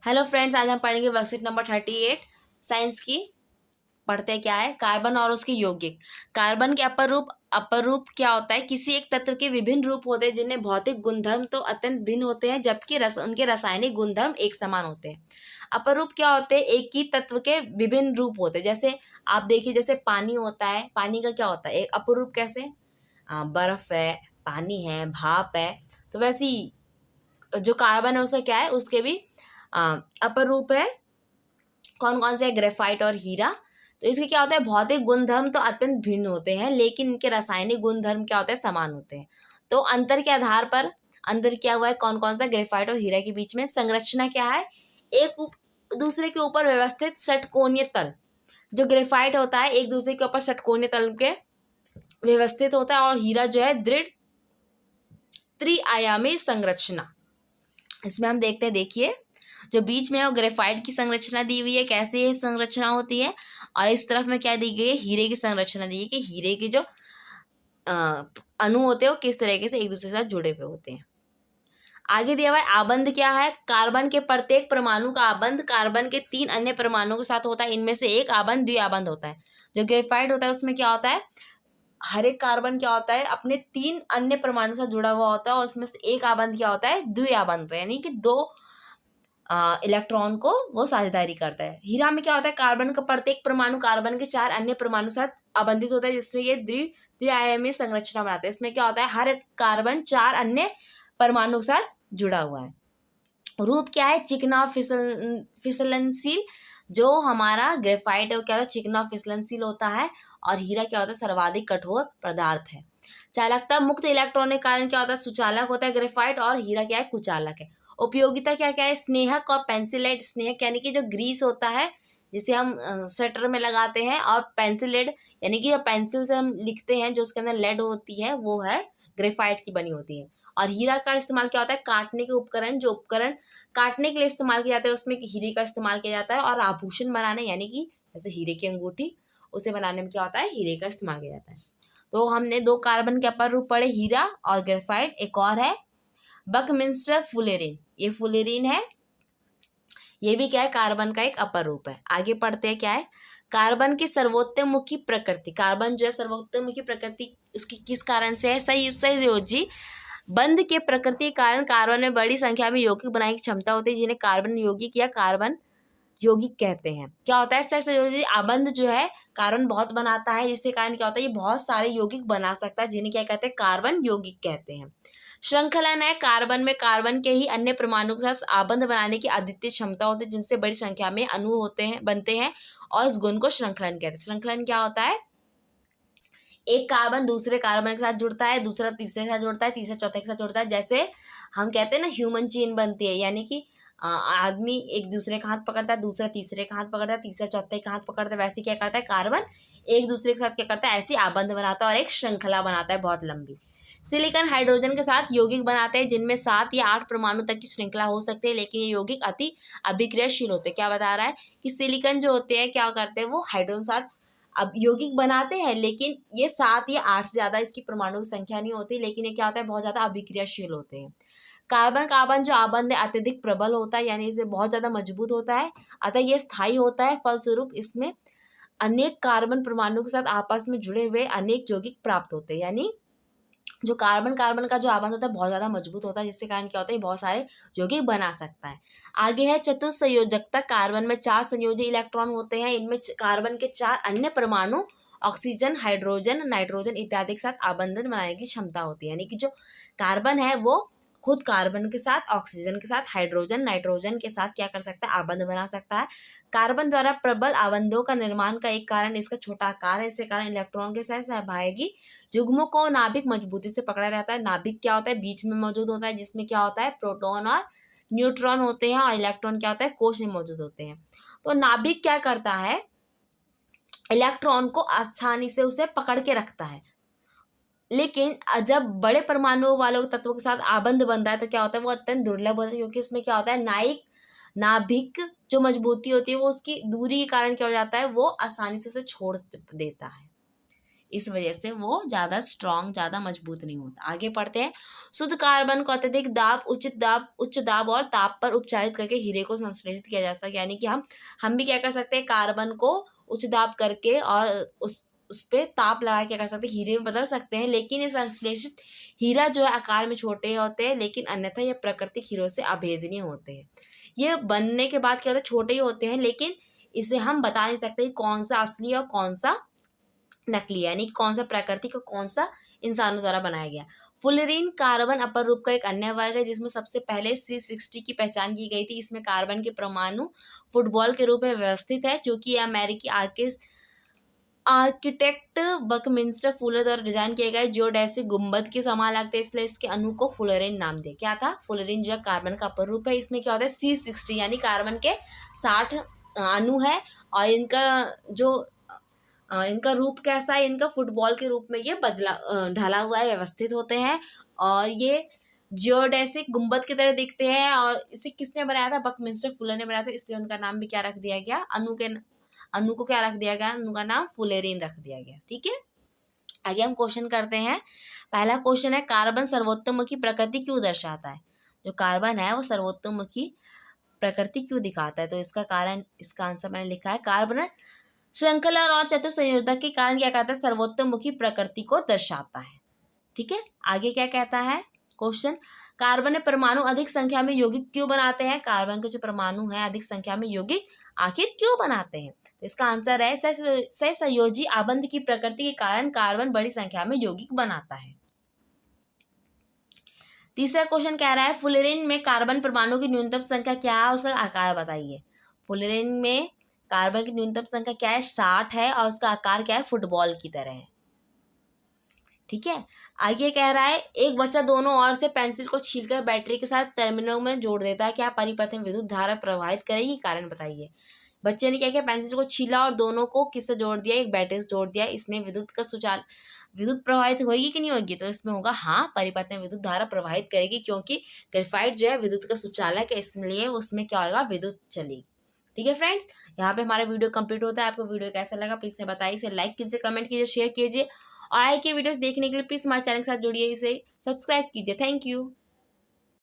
Hello friends, आज हम पढ़ेंगे वर्कशीट नंबर 38 साइंस की। पढ़ते हैं क्या है, कार्बन और उसके यौगिक। कार्बन के अपर रूप क्या होता है? किसी एक तत्व के विभिन्न रूप होते हैं जिनमें भौतिक गुणधर्म तो अत्यंत भिन्न होते हैं, जबकि उनके रासायनिक गुणधर्म एक समान होते हैं। अपर रूप क्या होते हैं? एक ही तत्व के विभिन्न रूप होते हैं। जैसे आप देखिए, जैसे पानी होता है, पानी का क्या होता है एक अपर रूप? कैसे? बर्फ है, पानी है, भाप है। तो वैसे ही जो कार्बन है उसका क्या है, उसके भी अपर रूप है। कौन कौन से है? ग्रेफाइट और हीरा। तो इसके क्या होता है, भौतिक गुणधर्म तो अत्यंत भिन्न होते हैं, लेकिन इनके रासायनिक गुणधर्म क्या होते हैं? समान होते हैं। तो अंतर के आधार पर अंतर क्या हुआ है? कौन कौन सा? ग्रेफाइट और हीरा के बीच में संरचना क्या है? दूसरे के ऊपर व्यवस्थित षटकोणीय तल। जो ग्रेफाइट होता है एक दूसरे के ऊपर षटकोणीय तल के व्यवस्थित होता है, और हीरा जो है दृढ़ त्रिआयामी संरचना। इसमें हम देखते हैं, देखिए जो बीच में है वो ग्रेफाइट की संरचना दी हुई है, कैसे ये संरचना होती है। और इस तरफ में क्या दी गई है? हीरे की संरचना दी है कि हीरे के जो अणु होते हैं वो किस तरीके से एक दूसरे के साथ जुड़े हुए होते हैं। आगे दिया हुआ है आबंध क्या है? कार्बन के प्रत्येक परमाणु का आबंध कार्बन के 3 अन्य परमाणुओं के साथ होता है। इनमें से एक आबंध द्विआबंध होता है। जो ग्रेफाइट होता है उसमें क्या होता है, हर एक कार्बन क्या होता है अपने 3 अन्य परमाणु से जुड़ा हुआ होता है, और उसमें से एक आबंध क्या होता है? द्विआबंध, यानी कि 2 इलेक्ट्रॉन को वो साझेदारी करता है। हीरा में क्या होता है? कार्बन का प्रत्येक परमाणु कार्बन के 4 अन्य परमाणु साथ आबंधित होता है, जिससे ये द्विआयामी संरचना बनाते हैं। इसमें क्या होता है, हर एक कार्बन 4 अन्य परमाणु के साथ जुड़ा हुआ है। रूप क्या है? चिकना फिसलनशील। जो हमारा ग्रेफाइट है वो क्या होता है? चिकना फिसलनशील होता है। और हीरा क्या होता है? सर्वाधिक कठोर पदार्थ है। चालकता मुक्त इलेक्ट्रॉन के कारण क्या होता है? सुचालक होता है ग्रेफाइट, और हीरा क्या है? कुचालक है। उपयोगिता क्या क्या है? स्नेहक और पेंसिलेट। स्नेहक यानी कि जो ग्रीस होता है जिसे हम शटर में लगाते हैं, और पेंसिलेट यानी कि जो पेंसिल से हम लिखते हैं, जो उसके अंदर लेड होती है, वो है ग्रेफाइट की बनी होती है। और हीरा का इस्तेमाल क्या होता है? काटने के उपकरण, जो उपकरण काटने के लिए इस्तेमाल किया जाता है उसमें हीरे का इस्तेमाल किया जाता है। और आभूषण बनाने, यानी कि जैसे हीरे की अंगूठी, उसे बनाने में क्या होता है? हीरे का इस्तेमाल किया जाता है। तो हमने 2 कार्बन के अपर रूप पढ़े, हीरा और ग्रेफाइट। एक और है बकमिंस्टर फुलेरिन। ये फुलेरिन है, ये भी क्या है? कार्बन का एक अपर रूप है। आगे पढ़ते हैं क्या है, कार्बन की सर्वोत्तमुखी प्रकृति। कार्बन जो है सर्वोत्तमुखी प्रकृति उसकी किस कारण से है? सही संयोजी बंध के प्रकृति के कारण कार्बन में बड़ी संख्या में यौगिक बनाने की क्षमता होती है, जिन्हें कार्बन यौगिक या कार्बन यौगिक कहते हैं। क्या होता है? सहसंयोजी आबंध जो है कार्बन बहुत बनाता है, जिसके कारण क्या होता है? ये बहुत सारे यौगिक बना सकता है, जिन्हें क्या कहते हैं? कार्बन यौगिक कहते हैं। श्रृंखलन है, कार्बन में कार्बन के ही अन्य परमाणु के साथ आबंध बनाने की अद्वितीय क्षमता होती है, जिनसे बड़ी संख्या में अणु होते हैं, बनते हैं, और इस गुण को श्रृंखलन कहते हैं। श्रृंखलन क्या होता है? एक कार्बन दूसरे कार्बन के साथ जुड़ता है, दूसरा तीसरे के साथ जुड़ता है, तीसरा चौथे के साथ जुड़ता है। जैसे हम कहते हैं ना, ह्यूमन चेन बनती है, यानी कि आदमी एक दूसरे का हाथ पकड़ता है, दूसरा तीसरे का हाथ पकड़ता है, तीसरा चौथे का हाथ पकड़ता है। वैसे क्या करता है कार्बन? एक दूसरे के साथ क्या करता है? ऐसी आबंध बनाता है और एक श्रृंखला बनाता है बहुत लंबी। सिलिकॉन हाइड्रोजन के साथ यौगिक बनाते हैं, जिनमें 7 या 8 परमाणु तक की श्रृंखला हो सकती है, लेकिन ये यौगिक अति अभिक्रियाशील होते हैं। क्या बता रहा है कि सिलिकॉन जो होते हैं क्या करते हैं? वो हाइड्रोजन साथ अब यौगिक बनाते हैं, लेकिन ये 7 या 8 से ज़्यादा इसकी परमाणु की संख्या नहीं होती, लेकिन ये क्या होता है? बहुत ज़्यादा अभिक्रियाशील होते हैं। कार्बन जो आबंध है अत्यधिक प्रबल होता है, यानी इसे बहुत ज़्यादा मजबूत होता है, अतः ये स्थायी होता है। फलस्वरूप इसमें अनेक कार्बन परमाणु के साथ आपस में जुड़े हुए अनेक यौगिक प्राप्त होते हैं। यानी जो कार्बन का जो आबंध होता है बहुत ज़्यादा मजबूत होता है, जिसके कारण क्या होता है? बहुत सारे यौगिक बना सकता है। आगे है चतुस्संयोजकता। कार्बन में 4 संयोजी इलेक्ट्रॉन होते हैं। इनमें कार्बन के 4 अन्य परमाणु ऑक्सीजन, हाइड्रोजन, नाइट्रोजन इत्यादि के साथ आबंधन बनाने की क्षमता होती है। यानी कि जो कार्बन है वो खुद कार्बन के साथ, ऑक्सीजन के साथ, हाइड्रोजन, नाइट्रोजन के साथ क्या कर सकता है? आबंध बना सकता है। कार्बन द्वारा प्रबल आबंधों का निर्माण का एक कारण इसका छोटा आकार है। इसके कारण इलेक्ट्रॉन के साथ सहभागी युग्मों को नाभिक मजबूती से पकड़ा रहता है। नाभिक क्या होता है? बीच में मौजूद होता है, जिसमें क्या होता है? प्रोटॉन और न्यूट्रॉन होते हैं, और इलेक्ट्रॉन क्या होता है? कोश में मौजूद होते हैं। तो नाभिक क्या करता है? इलेक्ट्रॉन को आसानी से उसे पकड़ के रखता है। लेकिन जब बड़े परमाणु वाले तत्वों के साथ आबंध बनता है तो क्या होता है? वो अत्यंत दुर्लभ होता है, क्योंकि इसमें क्या होता है? नाभिक जो मजबूती होती है वो उसकी दूरी के कारण क्या हो जाता है? वो आसानी से उसे छोड़ देता है। इस वजह से वो ज़्यादा स्ट्रांग, ज़्यादा मजबूत नहीं होता। आगे पढ़ते हैं। शुद्ध कार्बन को अत्यधिक दाब, उच्च दाब और ताप पर उपचारित करके हीरे को संश्लेषित किया जा सकता है। यानी कि हम भी क्या कर सकते हैं, कार्बन को उच्च दाब करके और उस पे ताप लगा के क्या कर सकते हैं, हीरे में बदल सकते हैं। लेकिन ये संश्लेषित हीरा जो है आकार में छोटे होते हैं, लेकिन अन्यथा ये प्राकृतिक हीरों से अभेदनीय होते हैं। ये बनने के बाद क्या होता है, छोटे ही होते हैं, लेकिन इसे हम बता नहीं सकते कौन सा असली और कौन सा नकली, यानी कौन सा प्राकृतिक और कौन सा इंसानों द्वारा बनाया गया। फुलरीन कार्बन अपर रूप का एक अन्य वर्ग है जिसमें सबसे पहले C60 की पहचान की गई थी। इसमें कार्बन के परमाणु फुटबॉल के रूप में व्यवस्थित है, जो कि अमेरिकी आर्किटेक्ट बकमिंस्टर फुलर द्वारा डिजाइन किए गए जियोडेसिक गुंबद के समान लगते हैं, इसलिए इसके अणु को फुलरीन नाम दिया। क्या था, फुलरीन जो है कार्बन का अपर रूप है। इसमें क्या होता है, C60 यानी कार्बन के 60 अणु है, और इनका रूप कैसा है, इनका फुटबॉल के रूप में ये ढला हुआ है, व्यवस्थित होते हैं, और ये जियोडेसिक गुंबद की तरह दिखते हैं। और इसे किसने बनाया था, बकमिंस्टर फुलर ने बनाया था, इसलिए उनका नाम भी क्या रख दिया गया, अणु को क्या रख दिया गया, अणु का नाम फुलेरिन रख दिया गया। ठीक है, आगे हम क्वेश्चन करते हैं। पहला क्वेश्चन है, कार्बन सर्वोत्तममुखी प्रकृति क्यों दर्शाता है। जो कार्बन है वो सर्वोत्तममुखी प्रकृति क्यों दिखाता है, तो इसका कारण, इसका आंसर मैंने लिखा है, कार्बन श्रृंखला और चतुर संयोजकता के कारण क्या कहता है, सर्वोत्तममुखी प्रकृति को दर्शाता है। ठीक है, आगे क्या कहता है क्वेश्चन, कार्बन में परमाणु अधिक संख्या में यौगिक क्यों बनाते हैं। कार्बन के जो परमाणु हैं अधिक संख्या में यौगिक आखिर क्यों बनाते हैं, तो इसका आंसर है, सहसंयोजी आबंध की प्रकृति के कारण कार्बन बड़ी संख्या में यौगिक बनाता है। तीसरा क्वेश्चन कह रहा है, फुलरीन में कार्बन परमाणु की न्यूनतम संख्या क्या है, उसका आकार बताइए। फुलरीन में कार्बन की न्यूनतम संख्या क्या है, 60 है, और उसका आकार क्या है, फुटबॉल की तरह है। ठीक है, आगे कह रहा है, एक बच्चा दोनों ओर से पेंसिल को छीलकर बैटरी के साथ टर्मिनलों में जोड़ देता है, क्या परिपथ में विद्युत धारा प्रवाहित करेगी, कारण बताइए। बच्चे ने क्या किया, पेंसिल को छीला और दोनों को किससे जोड़ दिया, एक बैटरी से जोड़ दिया। इसमें विद्युत प्रवाहित होगी कि नहीं होगी, तो इसमें होगा हाँ, परिपथ में विद्युत धारा प्रवाहित करेगी, क्योंकि ग्रेफाइट जो है विद्युत का सुचालक है, इसलिए उसमें क्या होगा, विद्युत चलेगी। ठीक है फ्रेंड्स, यहाँ पे हमारा वीडियो कंप्लीट होता है। आपको वीडियो कैसा लगा प्लीज बताइए, इसे लाइक कीजिए, कमेंट कीजिए, शेयर कीजिए, और आगे के वीडियोस देखने के लिए प्लीज हमारे चैनल के साथ जुड़िए, इसे सब्सक्राइब कीजिए। Thank you.